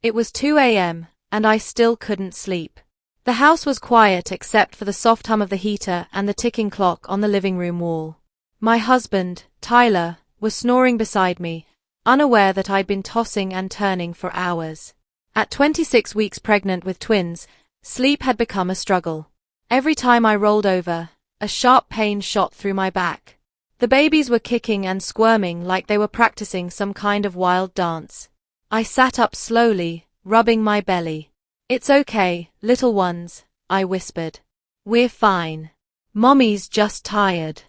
It was 2 a.m., and I still couldn't sleep. The house was quiet except for the soft hum of the heater and the ticking clock on the living room wall. My husband, Tyler, was snoring beside me, unaware that I'd been tossing and turning for hours. At 26 weeks pregnant with twins, sleep had become a struggle. Every time I rolled over, a sharp pain shot through my back. The babies were kicking and squirming like they were practicing some kind of wild dance. I sat up slowly, rubbing my belly. "It's okay, little ones," I whispered. "We're fine. Mommy's just tired."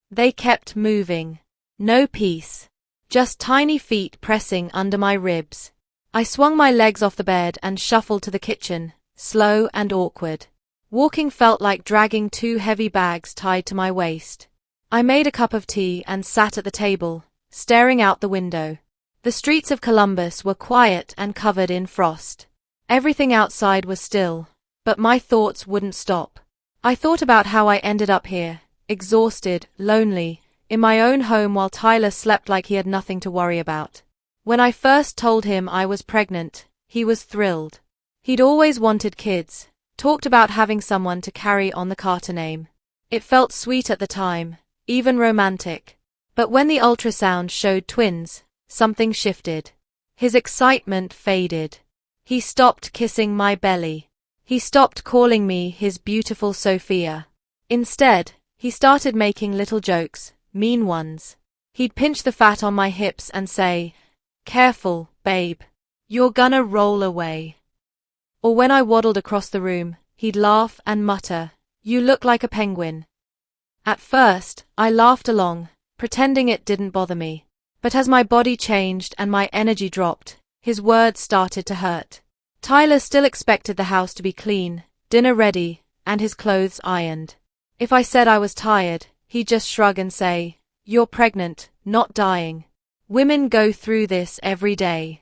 They kept moving. No peace. Just tiny feet pressing under my ribs. I swung my legs off the bed and shuffled to the kitchen, slow and awkward. Walking felt like dragging 2 heavy bags tied to my waist. I made a cup of tea and sat at the table, staring out the window. The streets of Columbus were quiet and covered in frost. Everything outside was still, but my thoughts wouldn't stop. I thought about how I ended up here, exhausted, lonely, in my own home while Tyler slept like he had nothing to worry about. When I first told him I was pregnant, he was thrilled. He'd always wanted kids, talked about having someone to carry on the Carter name. It felt sweet at the time, even romantic. But when the ultrasound showed twins, something shifted. His excitement faded. He stopped kissing my belly. He stopped calling me his beautiful Sophia. Instead, he started making little jokes, mean ones. He'd pinch the fat on my hips and say, "Careful, babe. You're gonna roll away." Or when I waddled across the room, he'd laugh and mutter, "You look like a penguin." At first, I laughed along, pretending it didn't bother me. But as my body changed and my energy dropped, his words started to hurt. Tyler still expected the house to be clean, dinner ready, and his clothes ironed. If I said I was tired, he'd just shrug and say, "You're pregnant, not dying. Women go through this every day."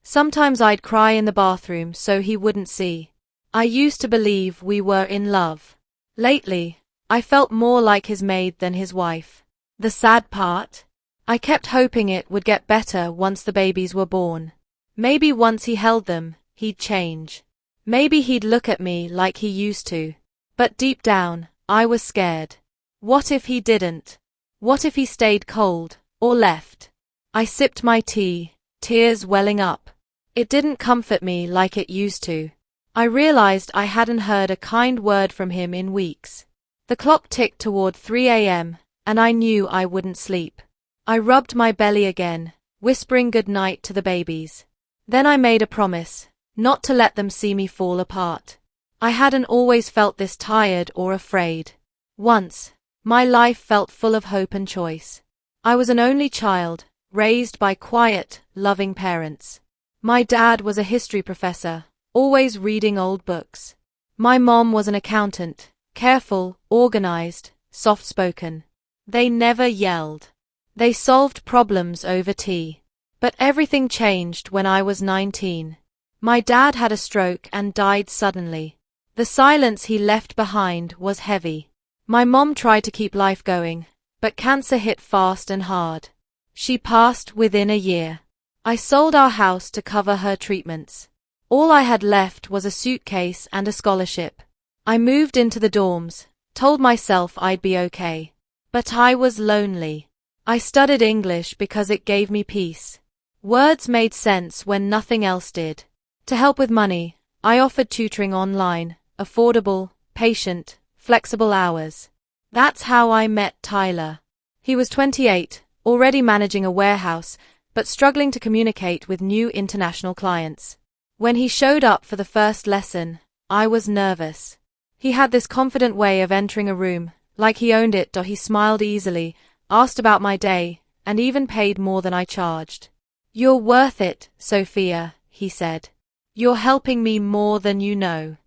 Sometimes I'd cry in the bathroom so he wouldn't see. I used to believe we were in love. Lately, I felt more like his maid than his wife. The sad part? I kept hoping it would get better once the babies were born. Maybe once he held them, he'd change. Maybe he'd look at me like he used to. But deep down, I was scared. What if he didn't? What if he stayed cold, or left? I sipped my tea, tears welling up. It didn't comfort me like it used to. I realized I hadn't heard a kind word from him in weeks. The clock ticked toward 3 a.m., and I knew I wouldn't sleep. I rubbed my belly again, whispering goodnight to the babies. Then I made a promise, not to let them see me fall apart. I hadn't always felt this tired or afraid. Once, my life felt full of hope and choice. I was an only child, raised by quiet, loving parents. My dad was a history professor, always reading old books. My mom was an accountant, careful, organized, soft-spoken. They never yelled. They solved problems over tea. But everything changed when I was 19. My dad had a stroke and died suddenly. The silence he left behind was heavy. My mom tried to keep life going, but cancer hit fast and hard. She passed within a year. I sold our house to cover her treatments. All I had left was a suitcase and a scholarship. I moved into the dorms, told myself I'd be okay. But I was lonely. I studied English because it gave me peace. Words made sense when nothing else did. To help with money, I offered tutoring online, affordable, patient, flexible hours. That's how I met Tyler. He was 28, already managing a warehouse, but struggling to communicate with new international clients. When he showed up for the first lesson, I was nervous. He had this confident way of entering a room, like he owned it. He smiled easily, asked about my day, and even paid more than I charged. "You're worth it, Sophia," he said. "You're helping me more than you know."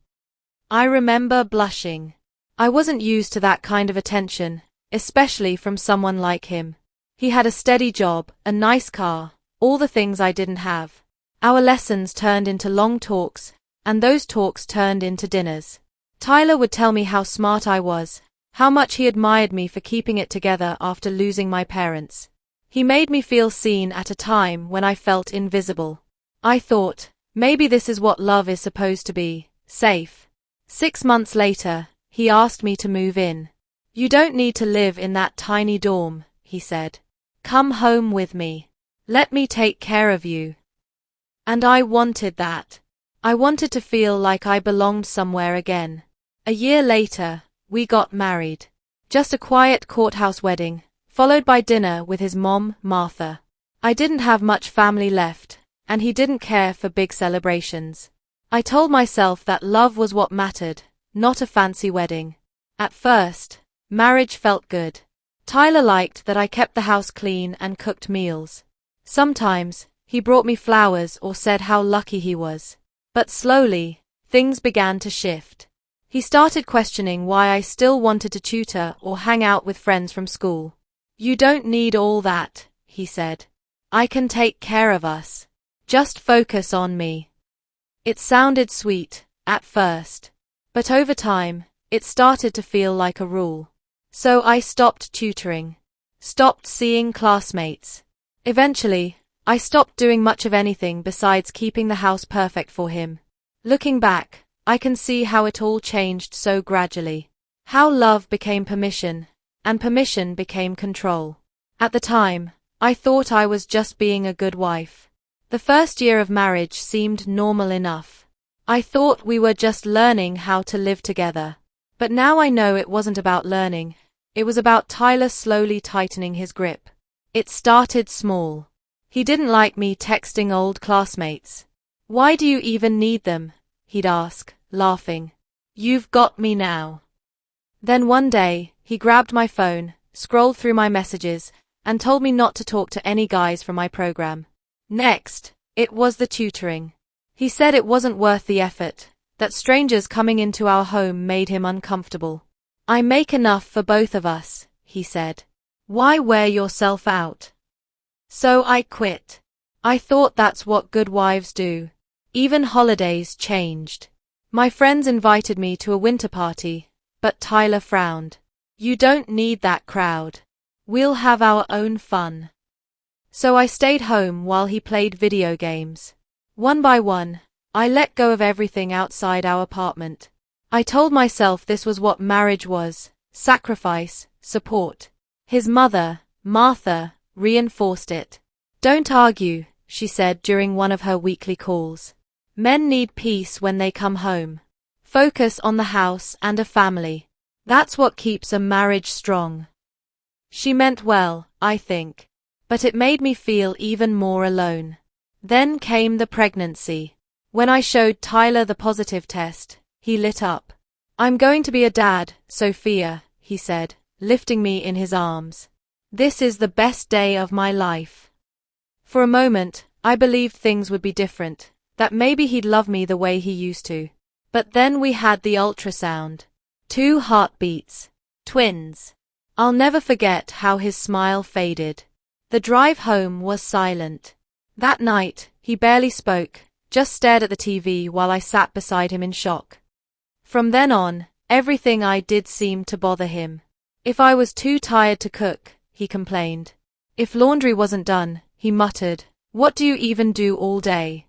I remember blushing. I wasn't used to that kind of attention, especially from someone like him. He had a steady job, a nice car, all the things I didn't have. Our lessons turned into long talks, and those talks turned into dinners. Tyler would tell me how smart I was, how much he admired me for keeping it together after losing my parents. He made me feel seen at a time when I felt invisible. I thought, maybe this is what love is supposed to be, safe. 6 months later, he asked me to move in. You don't need to live in that tiny dorm, he said. Come home with me. Let me take care of you. And I wanted that. I wanted to feel like I belonged somewhere again. A year later, we got married. Just a quiet courthouse wedding, followed by dinner with his mom, Martha. I didn't have much family left, and he didn't care for big celebrations. I told myself that love was what mattered, not a fancy wedding. At first, marriage felt good. Tyler liked that I kept the house clean and cooked meals. Sometimes, he brought me flowers or said how lucky he was. But slowly, things began to shift. He started questioning why I still wanted to tutor or hang out with friends from school. You don't need all that, he said. I can take care of us. Just focus on me. It sounded sweet, at first. But over time, it started to feel like a rule. So I stopped tutoring. Stopped seeing classmates. Eventually, I stopped doing much of anything besides keeping the house perfect for him. Looking back, I can see how it all changed so gradually. How love became permission, and permission became control. At the time, I thought I was just being a good wife. The first year of marriage seemed normal enough. I thought we were just learning how to live together. But now I know it wasn't about learning. It was about Tyler slowly tightening his grip. It started small. He didn't like me texting old classmates. Why do you even need them? He'd ask, laughing. You've got me now. Then one day, he grabbed my phone, scrolled through my messages, and told me not to talk to any guys from my program. Next, it was the tutoring. He said it wasn't worth the effort, that strangers coming into our home made him uncomfortable. I make enough for both of us, he said. Why wear yourself out? So I quit. I thought that's what good wives do. Even holidays changed. My friends invited me to a winter party, but Tyler frowned. You don't need that crowd. We'll have our own fun. So I stayed home while he played video games. One by one, I let go of everything outside our apartment. I told myself this was what marriage was: sacrifice, support. His mother, Martha, reinforced it. Don't argue, she said during one of her weekly calls. Men need peace when they come home. Focus on the house and a family. That's what keeps a marriage strong. She meant well, I think. But it made me feel even more alone. Then came the pregnancy. When I showed Tyler the positive test, he lit up. I'm going to be a dad, Sophia, he said, lifting me in his arms. This is the best day of my life. For a moment, I believed things would be different, that maybe he'd love me the way he used to. But then we had the ultrasound. 2 heartbeats. Twins. I'll never forget how his smile faded. The drive home was silent. That night, he barely spoke, just stared at the TV while I sat beside him in shock. From then on, everything I did seemed to bother him. If I was too tired to cook, he complained. If laundry wasn't done, he muttered, "What do you even do all day?"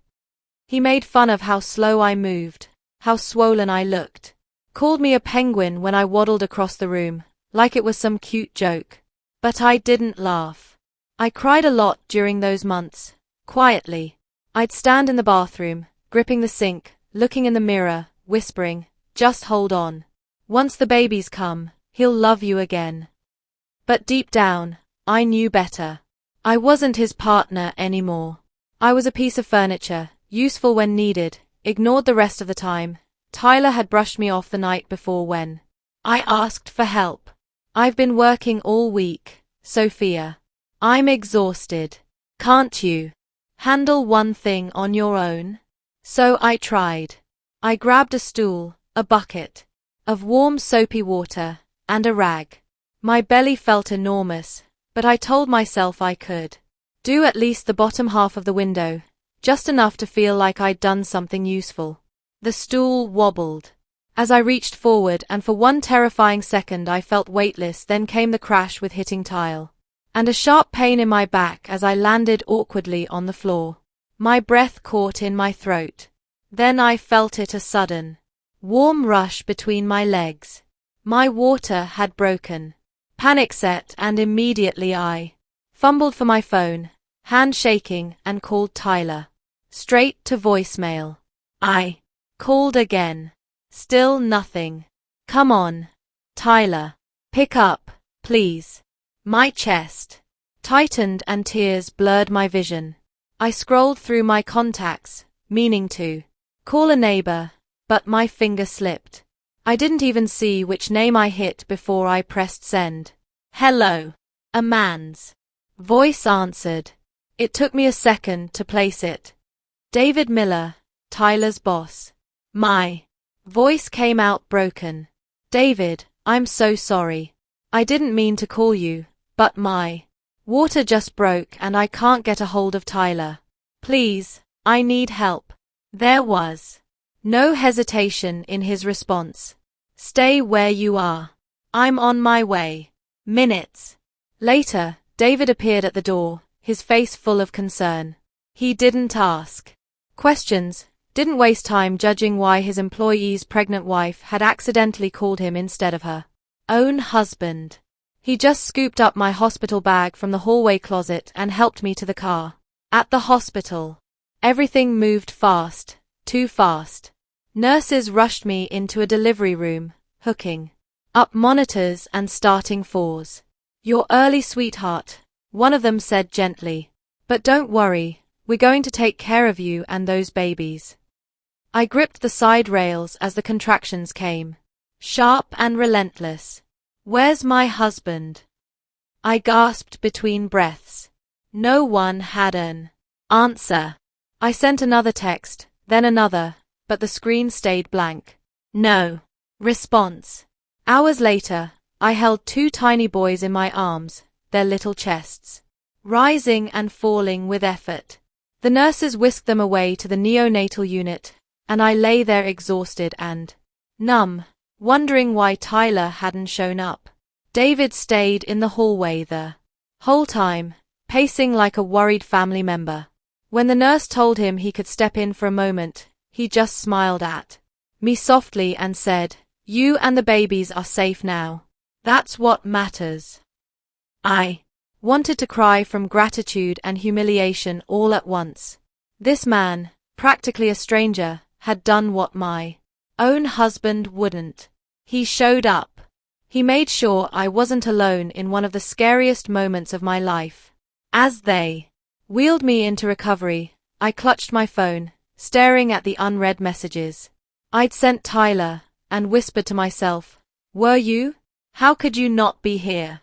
He made fun of how slow I moved, how swollen I looked. Called me a penguin when I waddled across the room, like it was some cute joke. But I didn't laugh. I cried a lot during those months, quietly. I'd stand in the bathroom, gripping the sink, looking in the mirror, whispering, "Just hold on. Once the babies come, he'll love you again." But deep down, I knew better. I wasn't his partner anymore. I was a piece of furniture, useful when needed, ignored the rest of the time. Tyler had brushed me off the night before when I asked for help. I've been working all week, Sophia. I'm exhausted. Can't you handle one thing on your own? So I tried. I grabbed a stool, a bucket of warm soapy water, and a rag. My belly felt enormous, but I told myself I could do at least the bottom half of the window, just enough to feel like I'd done something useful. The stool wobbled as I reached forward, and for one terrifying second I felt weightless. Then came the crash with hitting tile, and a sharp pain in my back as I landed awkwardly on the floor. My breath caught in my throat. Then I felt it a sudden, warm rush between my legs. My water had broken. Panic set, and immediately I fumbled for my phone, hand shaking, and called Tyler. Straight to voicemail. I called again. Still nothing. Come on, Tyler. Pick up, please. My chest tightened and tears blurred my vision. I scrolled through my contacts, meaning to call a neighbor, but my finger slipped. I didn't even see which name I hit before I pressed send. Hello. A man's voice answered. It took me a second to place it. David Miller, Tyler's boss. My voice came out broken. David, I'm so sorry. I didn't mean to call you, but my water just broke and I can't get a hold of Tyler. Please, I need help. There was no hesitation in his response. Stay where you are. I'm on my way. Minutes later, David appeared at the door, his face full of concern. He didn't ask questions, didn't waste time judging why his employee's pregnant wife had accidentally called him instead of her own husband. He just scooped up my hospital bag from the hallway closet and helped me to the car. At the hospital, everything moved fast, too fast. Nurses rushed me into a delivery room, hooking up monitors and starting fours. You're early, sweetheart, one of them said gently. But don't worry, we're going to take care of you and those babies. I gripped the side rails as the contractions came, sharp and relentless. Where's my husband? I gasped between breaths. No one had an answer. I sent another text, then another, but the screen stayed blank. No response. Hours later, I held two tiny boys in my arms, their little chests rising and falling with effort. The nurses whisked them away to the neonatal unit, and I lay there exhausted and numb, wondering why Tyler hadn't shown up. David stayed in the hallway the whole time, pacing like a worried family member. When the nurse told him he could step in for a moment, he just smiled at me softly and said, "You and the babies are safe now. That's what matters." I wanted to cry from gratitude and humiliation all at once. This man, practically a stranger, had done what my own husband wouldn't. He showed up. He made sure I wasn't alone in one of the scariest moments of my life. As they wheeled me into recovery, I clutched my phone, staring at the unread messages I'd sent Tyler, and whispered to myself, "Were you? How could you not be here?"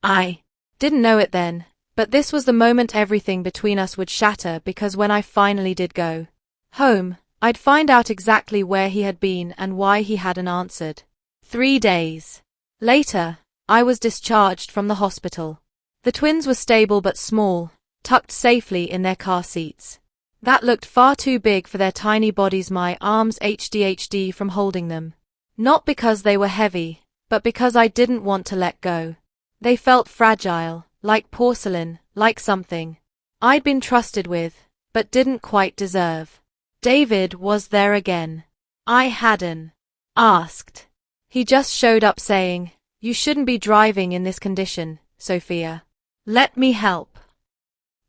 I didn't know it then, but this was the moment everything between us would shatter, because when I finally did go home, I'd find out exactly where he had been and why he hadn't answered. 3 days later, I was discharged from the hospital. The twins were stable but small, tucked safely in their car seats. That looked far too big for their tiny bodies, my arms ADHD from holding them. Not because they were heavy, but because I didn't want to let go. They felt fragile, like porcelain, like something I'd been trusted with, but didn't quite deserve. David was there again. I hadn't asked. He just showed up saying, "You shouldn't be driving in this condition, Sophia. Let me help."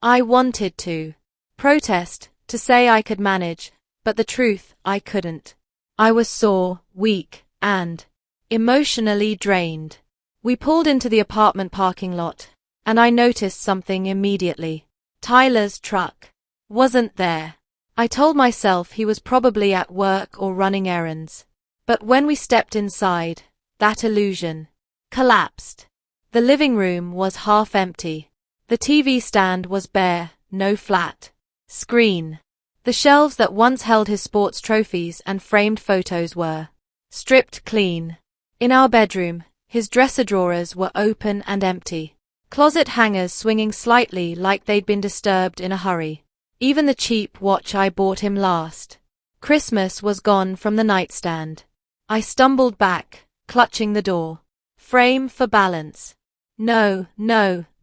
I wanted to protest, to say I could manage, but the truth, I couldn't. I was sore, weak, and emotionally drained. We pulled into the apartment parking lot, and I noticed something immediately. Tyler's truck wasn't there. I told myself he was probably at work or running errands. But when we stepped inside, that illusion collapsed. The living room was half empty. The TV stand was bare, no flat screen. The shelves that once held his sports trophies and framed photos were stripped clean. In our bedroom, his dresser drawers were open and empty. Closet hangers swinging slightly like they'd been disturbed in a hurry. Even the cheap watch I bought him last Christmas was gone from the nightstand. I stumbled back, clutching the door frame for balance. No,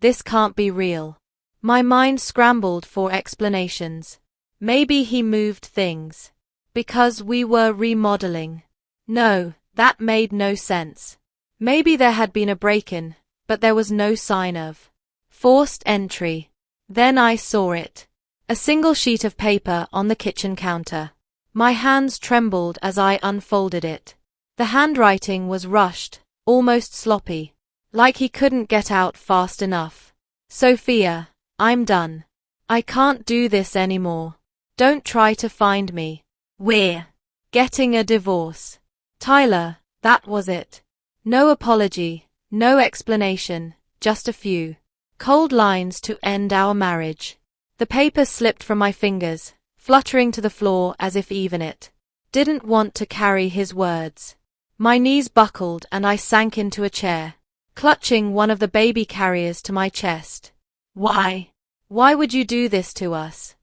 this can't be real. My mind scrambled for explanations. Maybe he moved things. Because we were remodeling. No, that made no sense. Maybe there had been a break-in, but there was no sign of forced entry. Then I saw it. A single sheet of paper on the kitchen counter. My hands trembled as I unfolded it. The handwriting was rushed, almost sloppy, like he couldn't get out fast enough. Sophia, I'm done. I can't do this anymore. Don't try to find me. We're getting a divorce. Tyler, that was it. No apology, no explanation, just a few cold lines to end our marriage. The paper slipped from my fingers, fluttering to the floor as if even it didn't want to carry his words. My knees buckled and I sank into a chair, clutching one of the baby carriers to my chest. Why? Why would you do this to us?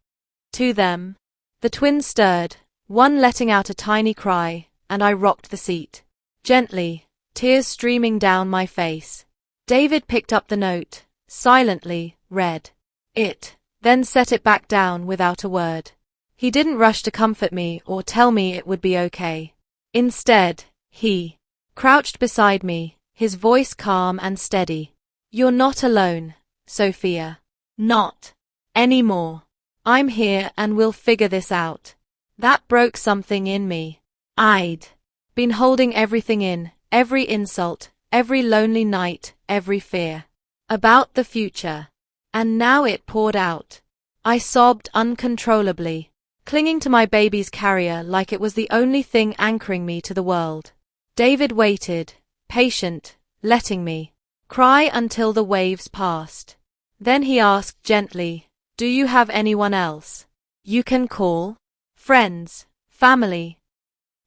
To them? The twins stirred, one letting out a tiny cry, and I rocked the seat. Gently, tears streaming down my face. David picked up the note, silently, read it, then set it back down without a word. He didn't rush to comfort me or tell me it would be okay. Instead, he crouched beside me, his voice calm and steady. You're not alone, Sophia. Not anymore. I'm here and we'll figure this out. That broke something in me. I'd been holding everything in, every insult, every lonely night, every fear about the future. And now it poured out. I sobbed uncontrollably, clinging to my baby's carrier like it was the only thing anchoring me to the world. David waited, patient, letting me cry until the waves passed. Then he asked gently, do you have anyone else you can call? Friends? Family?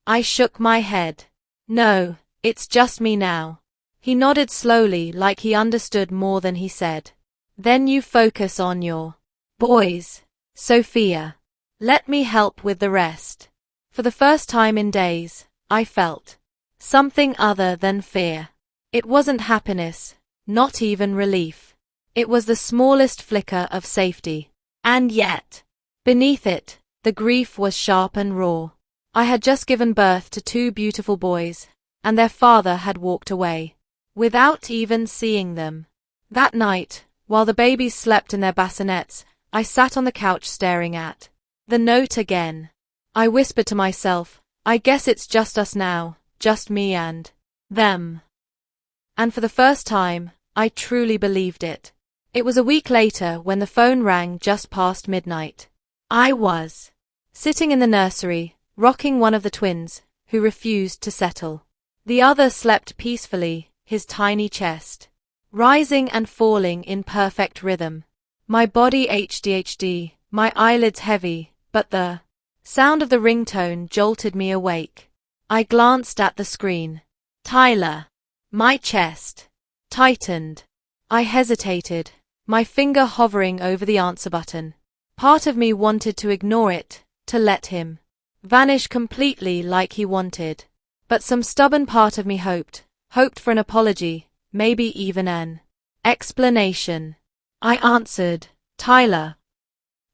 I shook my head. No, it's just me now. He nodded slowly like he understood more than he said. Then you focus on your boys, Sophia. Let me help with the rest. For the first time in days, I felt something other than fear. It wasn't happiness, not even relief. It was the smallest flicker of safety. And yet, beneath it, the grief was sharp and raw. I had just given birth to 2 beautiful boys, and their father had walked away, without even seeing them. That night, while the babies slept in their bassinets, I sat on the couch staring at the note again. I whispered to myself, I guess it's just us now, just me and them. And for the first time, I truly believed it. It was a week later when the phone rang just past midnight. I was sitting in the nursery, rocking one of the twins, who refused to settle. The other slept peacefully, his tiny chest rising and falling in perfect rhythm. My body HDHD, my eyelids heavy, but the sound of the ringtone jolted me awake. I glanced at the screen. Tyler. My chest tightened. I hesitated, my finger hovering over the answer button. Part of me wanted to ignore it, to let him vanish completely like he wanted. But some stubborn part of me hoped for an apology, maybe even an explanation. I answered, Tyler.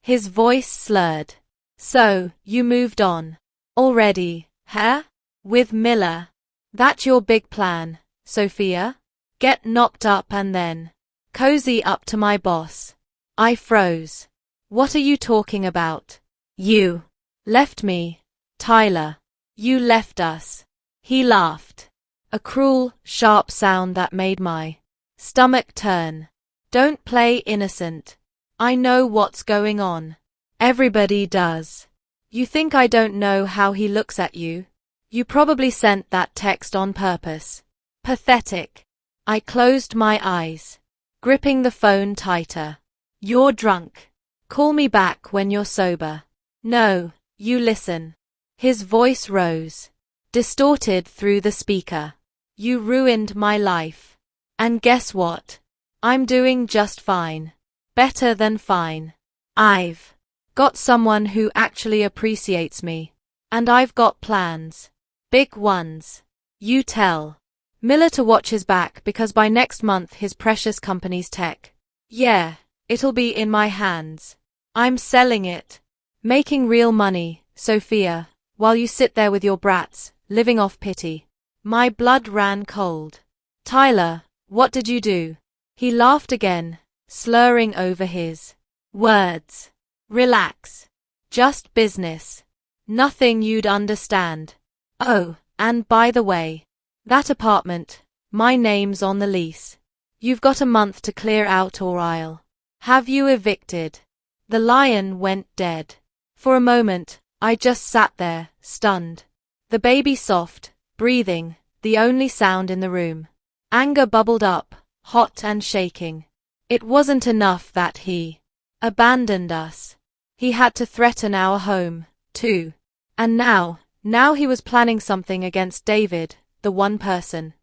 His voice slurred. So, you moved on already, huh? With Miller? That your big plan, Sophia? Get knocked up and then cozy up to my boss. I froze. What are you talking about? You left me, Tyler. You left us. He laughed. A cruel, sharp sound that made my stomach turn. Don't play innocent. I know what's going on. Everybody does. You think I don't know how he looks at you? You probably sent that text on purpose. Pathetic. I closed my eyes, gripping the phone tighter. You're drunk. Call me back when you're sober. No, you listen. His voice rose, distorted through the speaker. You ruined my life. And guess what? I'm doing just fine. Better than fine. I've got someone who actually appreciates me. And I've got plans. Big ones. You tell Miller to watch his back because by next month his precious company's tech. Yeah, It'll be in my hands. I'm selling it. Making real money, Sophia, while you sit there with your brats, living off pity. My blood ran cold. Tyler, what did you do? He laughed again, slurring over his words. Relax. Just business. Nothing you'd understand. Oh, and by the way, that apartment, my name's on the lease. You've got a month to clear out or I'll have you evicted. The lion went dead. For a moment, I just sat there, stunned. The baby soft, breathing, the only sound in the room. Anger bubbled up, hot and shaking. It wasn't enough that he abandoned us. He had to threaten our home, too. And now he was planning something against David, the one person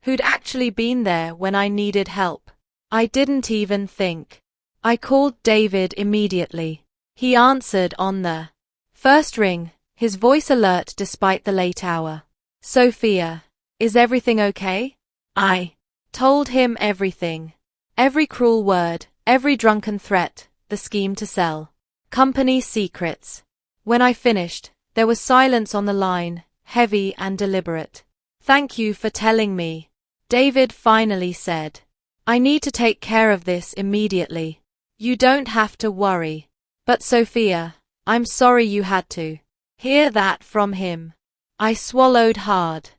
who'd actually been there when I needed help. I didn't even think. I called David immediately. He answered on the first ring, his voice alert despite the late hour. Sophia, is everything okay? I told him everything. Every cruel word, every drunken threat, the scheme to sell company secrets. When I finished, there was silence on the line, heavy and deliberate. Thank you for telling me, David finally said. I need to take care of this immediately. You don't have to worry. But Sophia, I'm sorry you had to hear that from him. I swallowed hard.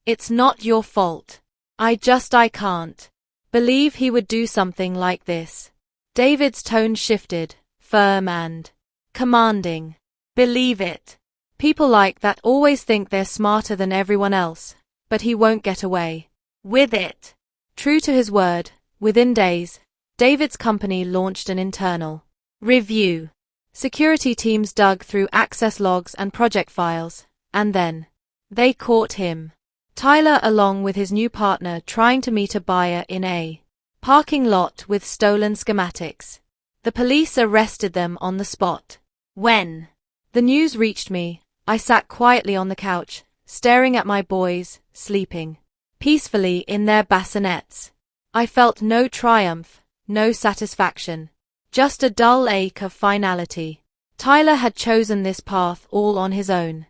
It's not your fault. I can't believe he would do something like this. David's tone shifted, firm and commanding. Believe it. People like that always think they're smarter than everyone else, but he won't get away with it. True to his word, within days, David's company launched an internal review. Security teams dug through access logs and project files, and then they caught him. Tyler along with his new partner trying to meet a buyer in a parking lot with stolen schematics. The police arrested them on the spot. When the news reached me, I sat quietly on the couch, staring at my boys, sleeping peacefully in their bassinets. I felt no triumph, no satisfaction, just a dull ache of finality. Tyler had chosen this path all on his own.